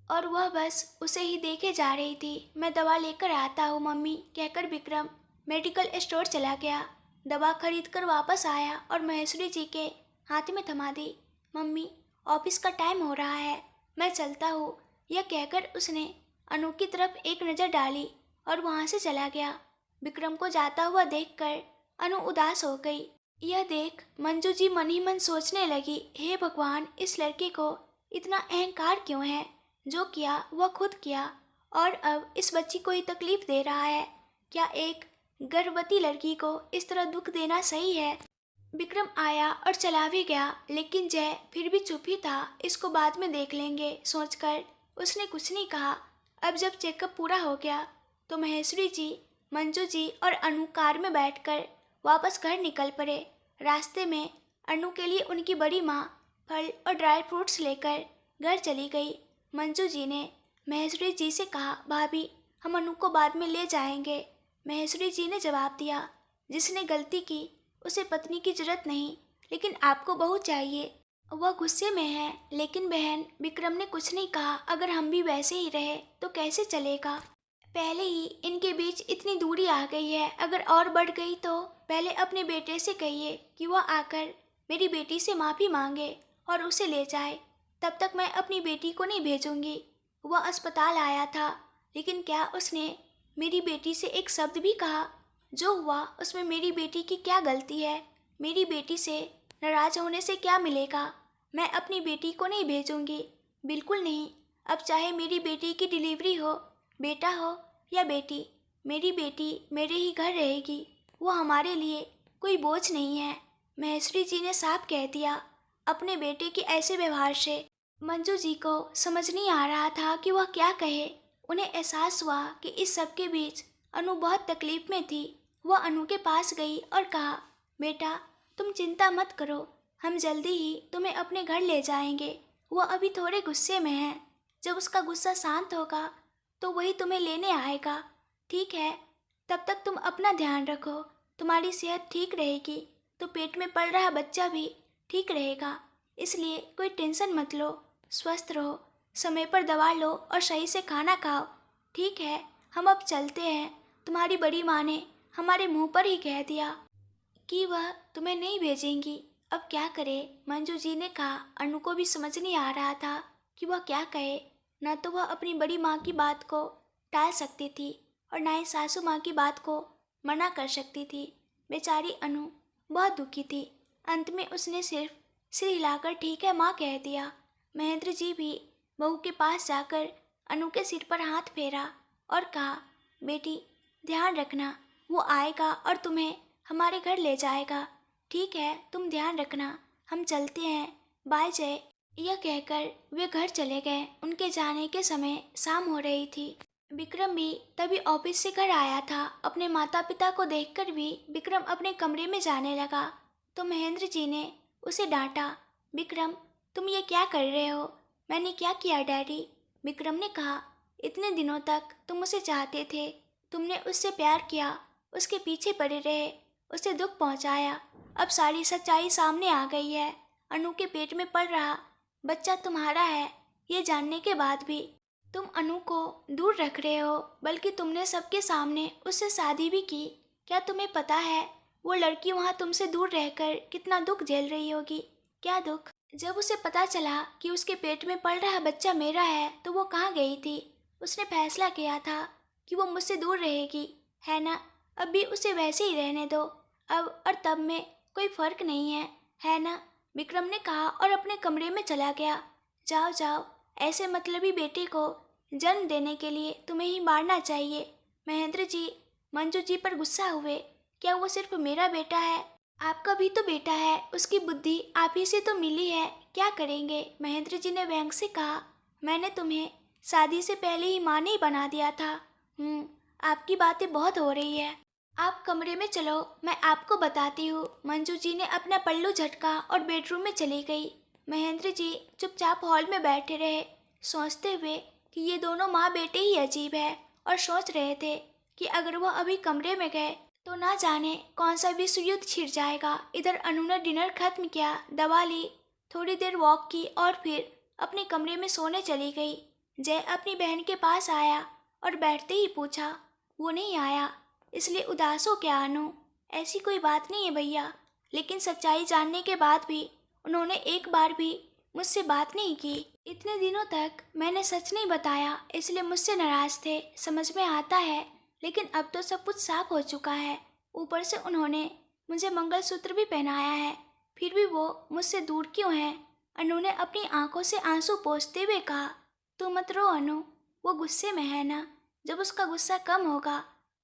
और वह बस उसे ही देखे जा रही थी। मैं दवा लेकर आता हूँ मम्मी, कहकर विक्रम मेडिकल स्टोर चला गया। दवा खरीद कर वापस आया और महेश्वरी जी के हाथ में थमा दी। मम्मी, ऑफिस का टाइम हो रहा है, मैं चलता हूँ। यह कहकर उसने अनु की तरफ एक नज़र डाली और वहाँ से चला गया। विक्रम को जाता हुआ देखकर अनु उदास हो गई। यह देख मंजू जी मन ही मन सोचने लगी, हे भगवान, इस लड़के को इतना अहंकार क्यों है? जो किया वह खुद किया और अब इस बच्ची को ही तकलीफ दे रहा है। क्या एक गर्भवती लड़की को इस तरह दुख देना सही है? विक्रम आया और चला भी गया, लेकिन जय फिर भी चुप ही था। इसको बाद में देख लेंगे सोचकर उसने कुछ नहीं कहा। अब जब चेकअप पूरा हो गया तो महेश्वरी जी, मंजू जी और अनु कार में बैठकर वापस घर निकल पड़े। रास्ते में अनु के लिए उनकी बड़ी माँ फल और ड्राई फ्रूट्स लेकर घर चली गई। मंजू जी ने महेश्वरी जी से कहा, भाभी, हम अनु को बाद में ले जाएंगे। महेश्वरी जी ने जवाब दिया, जिसने गलती की उसे पत्नी की जरूरत नहीं, लेकिन आपको बहू चाहिए। वह गुस्से में है, लेकिन बहन, विक्रम ने कुछ नहीं कहा। अगर हम भी वैसे ही रहे तो कैसे चलेगा? पहले ही इनके बीच इतनी दूरी आ गई है, अगर और बढ़ गई तो पहले अपने बेटे से कहिए कि वह आकर मेरी बेटी से माफ़ी मांगे और उसे ले जाए। तब तक मैं अपनी बेटी को नहीं भेजूंगी। वह अस्पताल आया था, लेकिन क्या उसने मेरी बेटी से एक शब्द भी कहा? जो हुआ उसमें मेरी बेटी की क्या गलती है? मेरी बेटी से नाराज़ होने से क्या मिलेगा? मैं अपनी बेटी को नहीं भेजूंगी, बिल्कुल नहीं। अब चाहे मेरी बेटी की डिलीवरी हो, बेटा हो या बेटी, मेरी बेटी मेरे ही घर रहेगी। वो हमारे लिए कोई बोझ नहीं है। महेश्वरी जी ने साफ कह दिया। अपने बेटे के ऐसे व्यवहार से मंजू जी को समझ नहीं आ रहा था कि वह क्या कहे। उन्हें एहसास हुआ कि इस सब के बीच अनु बहुत तकलीफ में थी। वह अनु के पास गई और कहा, बेटा, तुम चिंता मत करो, हम जल्दी ही तुम्हें अपने घर ले जाएंगे। वह अभी थोड़े गुस्से में है, जब उसका गुस्सा शांत होगा तो वही तुम्हें लेने आएगा, ठीक है? तब तक तुम अपना ध्यान रखो, तुम्हारी सेहत ठीक रहेगी तो पेट में पल रहा बच्चा भी ठीक रहेगा। इसलिए कोई टेंशन मत लो, स्वस्थ रहो, समय पर दवा लो और सही से खाना खाओ, ठीक है? हम अब चलते हैं। तुम्हारी बड़ी माँ ने हमारे मुंह पर ही कह दिया कि वह तुम्हें नहीं भेजेंगी। अब क्या करे? मंजू जी ने कहा। अनु को भी समझ नहीं आ रहा था कि वह क्या कहे। न तो वह अपनी बड़ी माँ की बात को टाल सकती थी और न ही सासू माँ की बात को मना कर सकती थी। बेचारी अनु बहुत दुखी थी। अंत में उसने सिर्फ सिर हिलाकर ठीक है माँ कह दिया। महेंद्र जी भी बहू के पास जाकर अनु के सिर पर हाथ फेरा और कहा, बेटी ध्यान रखना, वो आएगा और तुम्हें हमारे घर ले जाएगा। ठीक है, तुम ध्यान रखना, हम चलते हैं, बाय जय। यह कहकर वे घर चले गए। उनके जाने के समय शाम हो रही थी। विक्रम भी तभी ऑफिस से घर आया था। अपने माता पिता को देखकर भी विक्रम अपने कमरे में जाने लगा तो महेंद्र जी ने उसे डांटा। विक्रम, तुम ये क्या कर रहे हो? मैंने क्या किया डैडी? विक्रम ने कहा, इतने दिनों तक तुम उसे चाहते थे, तुमने उससे प्यार किया, उसके पीछे पड़े रहे, उसे दुख पहुंचाया। अब सारी सच्चाई सामने आ गई है। अनु के पेट में पल रहा बच्चा तुम्हारा है, ये जानने के बाद भी तुम अनु को दूर रख रहे हो, बल्कि तुमने सबके सामने उससे शादी भी की। क्या तुम्हें पता है वो लड़की वहाँ तुमसे दूर रहकर कितना दुख झेल रही होगी? क्या दुख? जब उसे पता चला कि उसके पेट में पल रहा बच्चा मेरा है तो वो कहाँ गई थी? उसने फैसला किया था कि वो मुझसे दूर रहेगी, है ना? अब भी उसे वैसे ही रहने दो। अब और तब में कोई फर्क नहीं है ना? विक्रम ने कहा और अपने कमरे में चला गया। जाओ जाओ, ऐसे मतलबी बेटे को जन्म देने के लिए तुम्हें ही मारना चाहिए। महेंद्र जी मंजू जी पर गुस्सा हुए। क्या वो सिर्फ मेरा बेटा है? आपका भी तो बेटा है, उसकी बुद्धि आप ही से तो मिली है, क्या करेंगे? महेंद्र जी ने व्यंग से कहा, मैंने तुम्हें शादी से पहले ही माँ ने बना दिया था। आपकी बातें बहुत हो रही है। आप कमरे में चलो, मैं आपको बताती हूँ। मंजू जी ने अपना पल्लू झटका और बेडरूम में चली गई। महेंद्र जी चुपचाप हॉल में बैठे रहे, सोचते हुए कि ये दोनों माँ बेटे ही अजीब है, और सोच रहे थे कि अगर वह अभी कमरे में गए तो ना जाने कौन सा विश्व युद्ध छिड़ जाएगा। इधर अनु ने डिनर खत्म किया, दवा ली, थोड़ी देर वॉक की और फिर अपने कमरे में सोने चली गई। जय अपनी बहन के पास आया और बैठते ही पूछा, वो नहीं आया इसलिए उदास हो क्या अनु? ऐसी कोई बात नहीं है भैया, लेकिन सच्चाई जानने के बाद भी उन्होंने एक बार भी मुझसे बात नहीं की। इतने दिनों तक मैंने सच नहीं बताया, इसलिए मुझसे नाराज थे, समझ में आता है, लेकिन अब तो सब कुछ साफ हो चुका है। ऊपर से उन्होंने मुझे मंगलसूत्र भी पहनाया है, फिर भी वो मुझसे दूर क्यों हैं? अनु ने अपनी आंखों से आंसू पोंछते हुए कहा, तू मत रो अनु, वो गुस्से में है ना, जब उसका गुस्सा कम होगा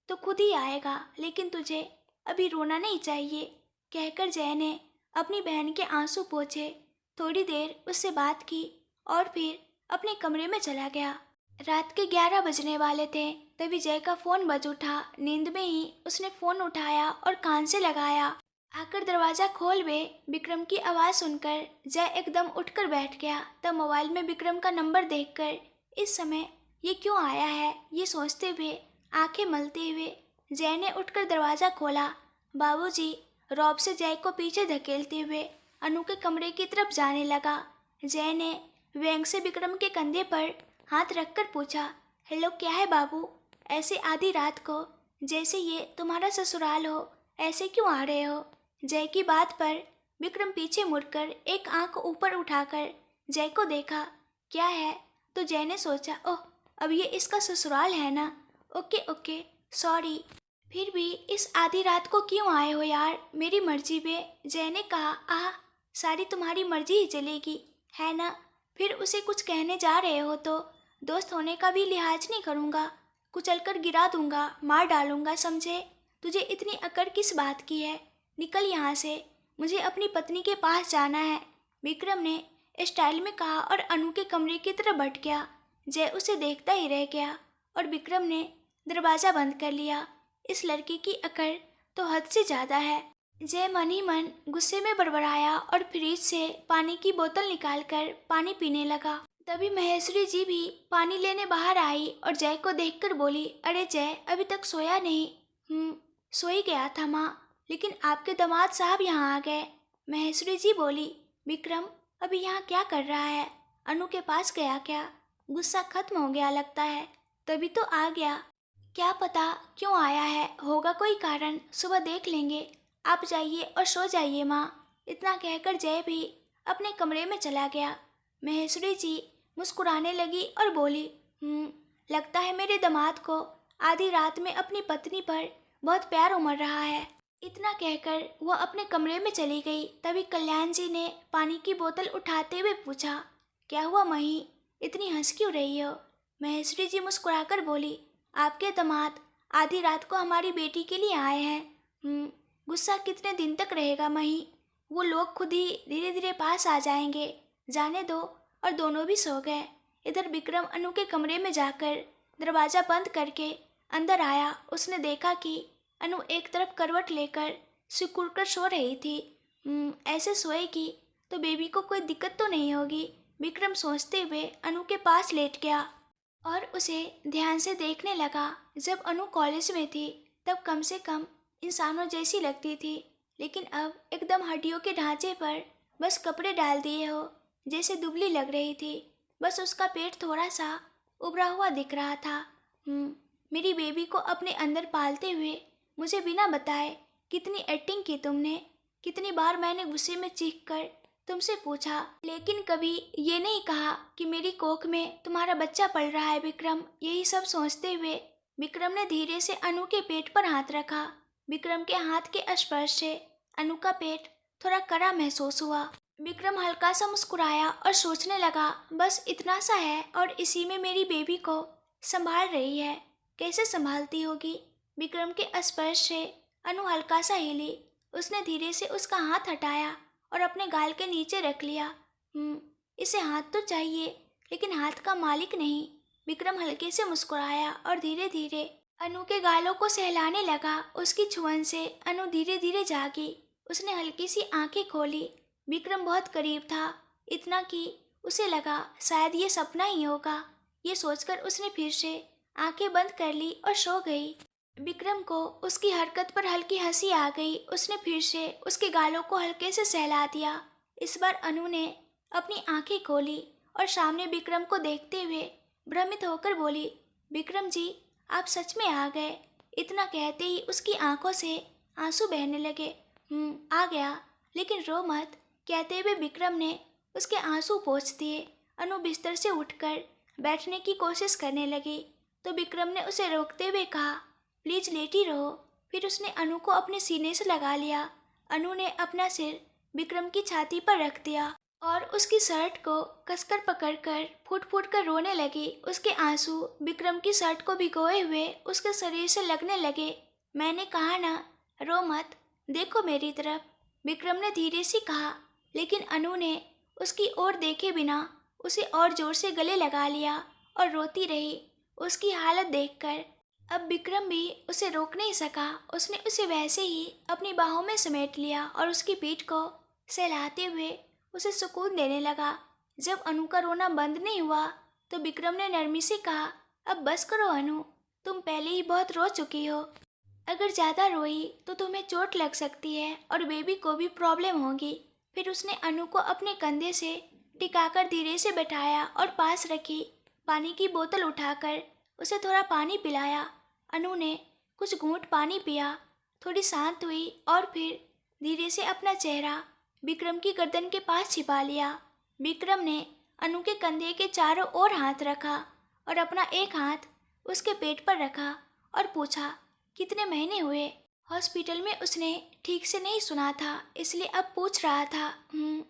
तो खुद ही आएगा, लेकिन तुझे अभी रोना नहीं चाहिए, कहकर जय ने अपनी बहन के आंसू पोंछे। थोड़ी देर उससे बात की और फिर अपने कमरे में चला गया। रात के 11 बजने वाले थे, तभी जय का फोन बज उठा। नींद में ही उसने फोन उठाया और कान से लगाया। आकर दरवाजा खोल वे विक्रम की आवाज़ सुनकर जय एकदम उठकर बैठ गया। तब मोबाइल में विक्रम का नंबर देखकर इस समय ये क्यों आया है, ये सोचते हुए आंखें मलते हुए जय ने उठकर दरवाज़ा खोला। बाबूजी रौब से जय को पीछे धकेलते हुए अनु के कमरे की तरफ जाने लगा। जय ने व्यंग से विक्रम के कंधे पर हाथ रखकर पूछा, हेलो, क्या है बाबू? ऐसे आधी रात को, जैसे ये तुम्हारा ससुराल हो, ऐसे क्यों आ रहे हो? जय की बात पर विक्रम पीछे मुड़कर एक आंख ऊपर उठाकर जय को देखा। क्या है? तो जय ने सोचा, ओह, अब ये इसका ससुराल है ना, ओके ओके, सॉरी। फिर भी इस आधी रात को क्यों आए हो यार? मेरी मर्जी पे। जय ने कहा, आह, सारी तुम्हारी मर्जी ही चलेगी, है ना? फिर उसे कुछ कहने जा रहे हो तो दोस्त होने का भी लिहाज नहीं करूँगा, कुचलकर गिरा दूंगा, मार डालूंगा, समझे? तुझे इतनी अकड़ किस बात की है? निकल यहाँ से, मुझे अपनी पत्नी के पास जाना है, विक्रम ने स्टाइल में कहा और अनु के कमरे की तरफ बढ़ गया। जय उसे देखता ही रह गया और विक्रम ने दरवाज़ा बंद कर लिया। इस लड़की की अकड़ तो हद से ज़्यादा है। जय मन ही मन गुस्से में बड़बड़ाया और फ्रिज से पानी की बोतल निकालकर पानी पीने लगा। तभी महेश्वरी जी भी पानी लेने बाहर आई और जय को देखकर बोली, अरे जय, अभी तक सोया नहीं? सो ही गया था माँ, लेकिन आपके दामाद साहब यहाँ आ गए। महेश्वरी जी बोली, विक्रम अभी यहाँ क्या कर रहा है? अनु के पास गया क्या? गुस्सा खत्म हो गया लगता है, तभी तो आ गया। क्या पता क्यों आया है, होगा कोई कारण, सुबह देख लेंगे। आप जाइए और सो जाइए माँ। इतना कहकर जय भी अपने कमरे में चला गया। महेश्वरी जी मुस्कुराने लगी और बोली, लगता है मेरे दामाद को आधी रात में अपनी पत्नी पर बहुत प्यार उमड़ रहा है। इतना कहकर वह अपने कमरे में चली गई। तभी कल्याण जी ने पानी की बोतल उठाते हुए पूछा, क्या हुआ मही, इतनी हंस क्यों रही हो? महेश्वरी जी मुस्कुराकर बोली, आपके दामाद आधी रात को हमारी बेटी के लिए आए हैं। गुस्सा कितने दिन तक रहेगा मही, वो लोग खुद ही धीरे धीरे पास आ जाएंगे, जाने दो। और दोनों भी सो गए। इधर विक्रम अनु के कमरे में जाकर दरवाज़ा बंद करके अंदर आया। उसने देखा कि अनु एक तरफ करवट लेकर सिकुड़ कर सो रही थी। ऐसे सोएगी तो बेबी को कोई दिक्कत तो नहीं होगी, विक्रम सोचते हुए अनु के पास लेट गया और उसे ध्यान से देखने लगा। जब अनु कॉलेज में थी तब कम से कम इंसानों जैसी लगती थी, लेकिन अब एकदम हड्डियों के ढांचे पर बस कपड़े डाल दिए हो जैसे दुबली लग रही थी। बस उसका पेट थोड़ा सा उभरा हुआ दिख रहा था। मेरी बेबी को अपने अंदर पालते हुए मुझे बिना बताए कितनी एक्टिंग की तुमने। कितनी बार मैंने गुस्से में चीख कर तुमसे पूछा, लेकिन कभी ये नहीं कहा कि मेरी कोख में तुम्हारा बच्चा पल रहा है विक्रम। यही सब सोचते हुए विक्रम ने धीरे से अनु के पेट पर हाथ रखा। विक्रम के हाथ के स्पर्श से अनु का पेट थोड़ा कड़ा महसूस हुआ। विक्रम हल्का सा मुस्कुराया और सोचने लगा, बस इतना सा है और इसी में मेरी बेबी को संभाल रही है। कैसे संभालती होगी? विक्रम के स्पर्श से अनु हल्का सा हिली। उसने धीरे से उसका हाथ हटाया और अपने गाल के नीचे रख लिया। इसे हाथ तो चाहिए लेकिन हाथ का मालिक नहीं। विक्रम हल्के से मुस्कुराया और धीरे धीरे अनु के गालों को सहलाने लगा। उसकी छुअन से अनु धीरे धीरे जागी। उसने हल्की सी आंखें खोली। विक्रम बहुत करीब था, इतना कि उसे लगा शायद ये सपना ही होगा। ये सोचकर उसने फिर से आंखें बंद कर ली और सो गई। विक्रम को उसकी हरकत पर हल्की हंसी आ गई। उसने फिर से उसके गालों को हल्के से सहला दिया। इस बार अनु ने अपनी आंखें खोली और सामने विक्रम को देखते हुए भ्रमित होकर बोली, विक्रम जी आप सच में आ गए। इतना कहते ही उसकी आंखों से आंसू बहने लगे। आ गया, लेकिन रो मत, कहते हुए विक्रम ने उसके आंसू पोंछ दिए। अनु बिस्तर से उठकर बैठने की कोशिश करने लगी तो विक्रम ने उसे रोकते हुए कहा, प्लीज लेटी रहो। फिर उसने अनु को अपने सीने से लगा लिया। अनु ने अपना सिर विक्रम की छाती पर रख दिया और उसकी शर्ट को कसकर पकड़कर फूट फूट कर रोने लगी। उसके आंसू विक्रम की शर्ट को भिगोए हुए उसके शरीर से लगने लगे। मैंने कहा ना, रो मत, देखो मेरी तरफ, विक्रम ने धीरे से कहा। लेकिन अनु ने उसकी ओर देखे बिना उसे और जोर से गले लगा लिया और रोती रही। उसकी हालत देखकर अब विक्रम भी उसे रोक नहीं सका। उसने उसे वैसे ही अपनी बाहों में समेट लिया और उसकी पीठ को सहलाते हुए उसे सुकून देने लगा। जब अनु का रोना बंद नहीं हुआ तो विक्रम ने नरमी से कहा, अब बस करो अनु, तुम पहले ही बहुत रो चुकी हो। अगर ज़्यादा रोई तो तुम्हें चोट लग सकती है और बेबी को भी प्रॉब्लम होगी। फिर उसने अनु को अपने कंधे से टिकाकर धीरे से बैठाया और पास रखी पानी की बोतल उठाकर उसे थोड़ा पानी पिलाया। अनु ने कुछ घूंट पानी पिया, थोड़ी शांत हुई और फिर धीरे से अपना चेहरा विक्रम की गर्दन के पास छिपा लिया। विक्रम ने अनु के कंधे के चारों ओर हाथ रखा और अपना एक हाथ उसके पेट पर रखा और पूछा, कितने महीने हुए? हॉस्पिटल में उसने ठीक से नहीं सुना था, इसलिए अब पूछ रहा था।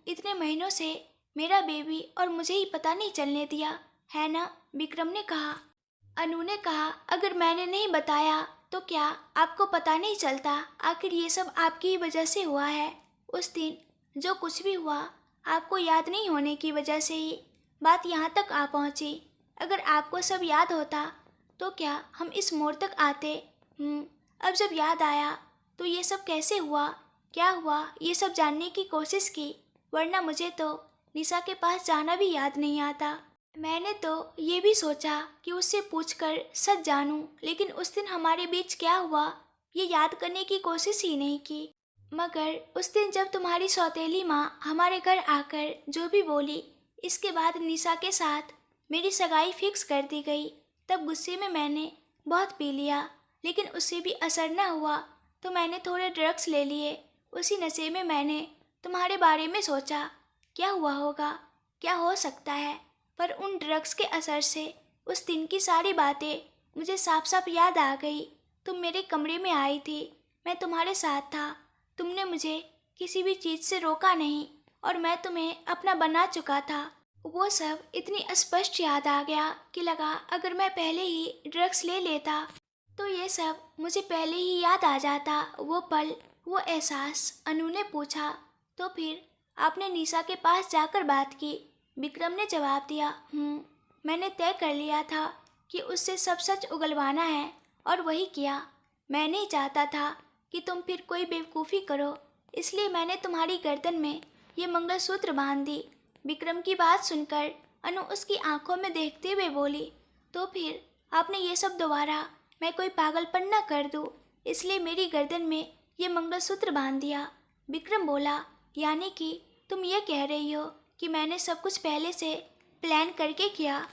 इतने महीनों से मेरा बेबी और मुझे ही पता नहीं चलने दिया है ना, विक्रम ने कहा। अनु ने कहा, अगर मैंने नहीं बताया तो क्या आपको पता नहीं चलता? आखिर ये सब आपकी ही वजह से हुआ है। उस दिन जो कुछ भी हुआ आपको याद नहीं होने की वजह से ही बात यहाँ तक आ पहुँची। अगर आपको सब याद होता तो क्या हम इस मोड़ तक आते? अब जब याद आया तो ये सब कैसे हुआ, क्या हुआ, ये सब जानने की कोशिश की, वरना मुझे तो निशा के पास जाना भी याद नहीं आता। मैंने तो ये भी सोचा कि उससे पूछकर सच जानूं, लेकिन उस दिन हमारे बीच क्या हुआ ये याद करने की कोशिश ही नहीं की। मगर उस दिन जब तुम्हारी सौतेली माँ हमारे घर आकर जो भी बोली, इसके बाद निशा के साथ मेरी सगाई फिक्स कर दी गई, तब गुस्से में मैंने बहुत पी लिया, लेकिन उससे भी असर न हुआ तो मैंने थोड़े ड्रग्स ले लिए। उसी नशे में मैंने तुम्हारे बारे में सोचा, क्या हुआ होगा, क्या हो सकता है। पर उन ड्रग्स के असर से उस दिन की सारी बातें मुझे साफ साफ याद आ गई। तुम मेरे कमरे में आई थी, मैं तुम्हारे साथ था। तुमने मुझे किसी भी चीज़ से रोका नहीं और मैं तुम्हें अपना बना चुका था। वो सब इतनी स्पष्ट याद आ गया कि लगा अगर मैं पहले ही ड्रग्स ले लेता तो ये सब मुझे पहले ही याद आ जाता। वो पल, वो एहसास। अनु ने पूछा, तो फिर आपने निशा के पास जाकर बात की? विक्रम ने जवाब दिया, मैंने तय कर लिया था कि उससे सब सच उगलवाना है और वही किया। मैं नहीं चाहता था कि तुम फिर कोई बेवकूफ़ी करो, इसलिए मैंने तुम्हारी गर्दन में ये मंगलसूत्र बांध दी। विक्रम की बात सुनकर अनु उसकी आंखों में देखते हुए बोली, तो फिर आपने ये सब दोबारा मैं कोई पागलपन न कर दूँ, इसलिए मेरी गर्दन में ये मंगलसूत्र बांध दिया। विक्रम बोला, यानी कि तुम ये कह रही हो कि मैंने सब कुछ पहले से प्लान करके किया?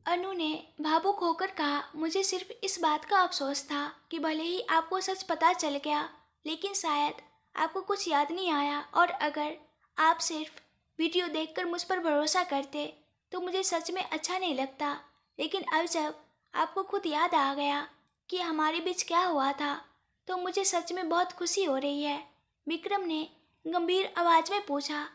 अनु ने भावुक होकर कहा, मुझे सिर्फ इस बात का अफसोस था कि भले ही आपको सच पता चल गया, लेकिन शायद आपको कुछ याद नहीं आया, और अगर आप सिर्फ वीडियो देखकर मुझ पर भरोसा करते तो मुझे सच में अच्छा नहीं लगता। लेकिन अब जब आपको खुद याद आ गया कि हमारे बीच क्या हुआ था, तो मुझे सच में बहुत खुशी हो रही है। विक्रम ने गंभीर आवाज़ में पूछा,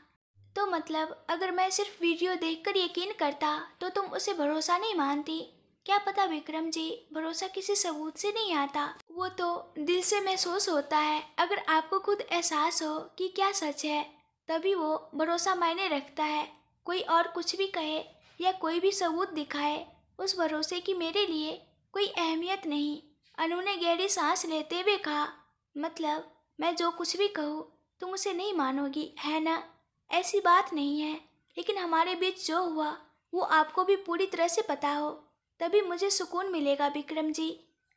तो मतलब अगर मैं सिर्फ वीडियो देखकर यकीन करता तो तुम उसे भरोसा नहीं मानती? क्या पता विक्रम जी, भरोसा किसी सबूत से नहीं आता, वो तो दिल से महसूस होता है। अगर आपको खुद एहसास हो कि क्या सच है, तभी वो भरोसा मायने रखता है। कोई और कुछ भी कहे या कोई भी सबूत दिखाए, उस भरोसे की मेरे लिए कोई अहमियत नहीं। अनु ने गहरी सांस लेते हुए कहा, मतलब मैं जो कुछ भी कहूँ तुम उसे नहीं मानोगी, है ना? ऐसी बात नहीं है, लेकिन हमारे बीच जो हुआ वो आपको भी पूरी तरह से पता हो, तभी मुझे सुकून मिलेगा विक्रम जी।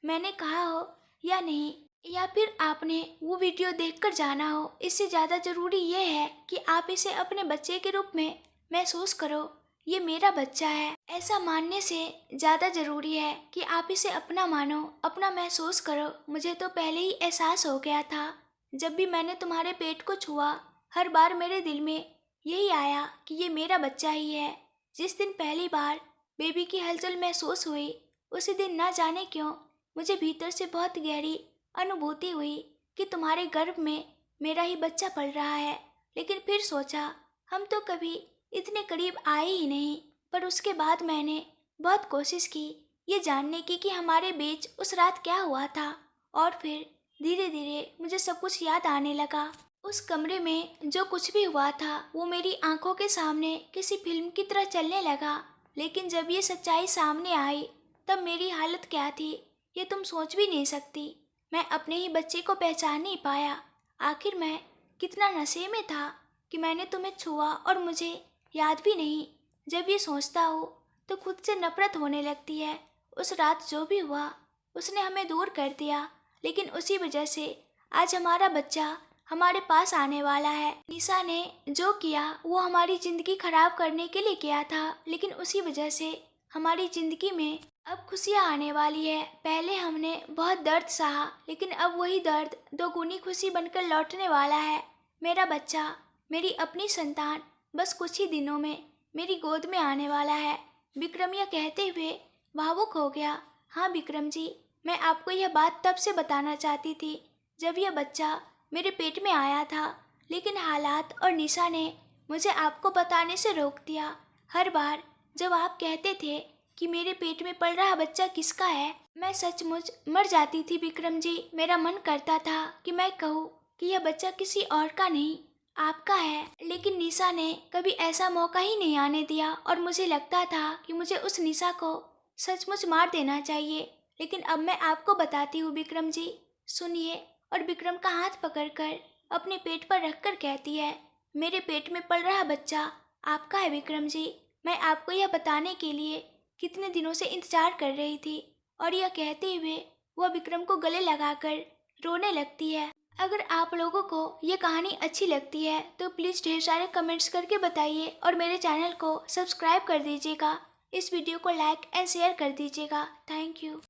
मैंने कहा हो या नहीं, या फिर आपने वो वीडियो देखकर जाना हो, इससे ज़्यादा ज़रूरी ये है कि आप इसे अपने बच्चे के रूप में महसूस करो। ये मेरा बच्चा है, ऐसा मानने से ज़्यादा ज़रूरी है कि आप इसे अपना मानो, अपना महसूस करो। मुझे तो पहले ही एहसास हो गया था। जब भी मैंने तुम्हारे पेट को छुआ, हर बार मेरे दिल में यही आया कि ये मेरा बच्चा ही है। जिस दिन पहली बार बेबी की हलचल महसूस हुई, उसी दिन ना जाने क्यों मुझे भीतर से बहुत गहरी अनुभूति हुई कि तुम्हारे गर्भ में मेरा ही बच्चा पल रहा है। लेकिन फिर सोचा, हम तो कभी इतने करीब आए ही नहीं। पर उसके बाद मैंने बहुत कोशिश की ये जानने की कि हमारे बीच उस रात क्या हुआ था, और फिर धीरे धीरे मुझे सब कुछ याद आने लगा। उस कमरे में जो कुछ भी हुआ था वो मेरी आंखों के सामने किसी फिल्म की तरह चलने लगा। लेकिन जब ये सच्चाई सामने आई, तब मेरी हालत क्या थी ये तुम सोच भी नहीं सकती। मैं अपने ही बच्चे को पहचान नहीं पाया। आखिर मैं कितना नशे में था कि मैंने तुम्हें छुआ और मुझे याद भी नहीं। जब ये सोचता हूँ तो खुद से नफरत होने लगती है। उस रात जो भी हुआ उसने हमें दूर कर दिया, लेकिन उसी वजह से आज हमारा बच्चा हमारे पास आने वाला है। निशा ने जो किया वो हमारी ज़िंदगी खराब करने के लिए किया था, लेकिन उसी वजह से हमारी ज़िंदगी में अब खुशियाँ आने वाली है। पहले हमने बहुत दर्द सहा, लेकिन अब वही दर्द दोगुनी खुशी बनकर लौटने वाला है। मेरा बच्चा, मेरी अपनी संतान, बस कुछ ही दिनों में मेरी गोद में आने वाला है। विक्रम यह कहते हुए भावुक हो गया। हाँ विक्रम जी, मैं आपको यह बात तब से बताना चाहती थी जब यह बच्चा मेरे पेट में आया था, लेकिन हालात और निशा ने मुझे आपको बताने से रोक दिया। हर बार जब आप कहते थे कि मेरे पेट में पल रहा बच्चा किसका है, मैं सचमुच मर जाती थी विक्रम जी। मेरा मन करता था कि मैं कहूँ कि यह बच्चा किसी और का नहीं, आपका है। लेकिन निशा ने कभी ऐसा मौका ही नहीं आने दिया, और मुझे लगता था कि मुझे उस निशा को सचमुच मार देना चाहिए। लेकिन अब मैं आपको बताती हूँ विक्रम जी, सुनिए। और विक्रम का हाथ पकड़कर अपने पेट पर रखकर कहती है, मेरे पेट में पल रहा बच्चा आपका है विक्रम जी। मैं आपको यह बताने के लिए कितने दिनों से इंतजार कर रही थी। और यह कहते हुए वह विक्रम को गले लगाकर रोने लगती है। अगर आप लोगों को यह कहानी अच्छी लगती है तो प्लीज़ ढेर सारे कमेंट्स करके बताइए, और मेरे चैनल को सब्सक्राइब कर दीजिएगा। इस वीडियो को लाइक एंड शेयर कर दीजिएगा। Thank you.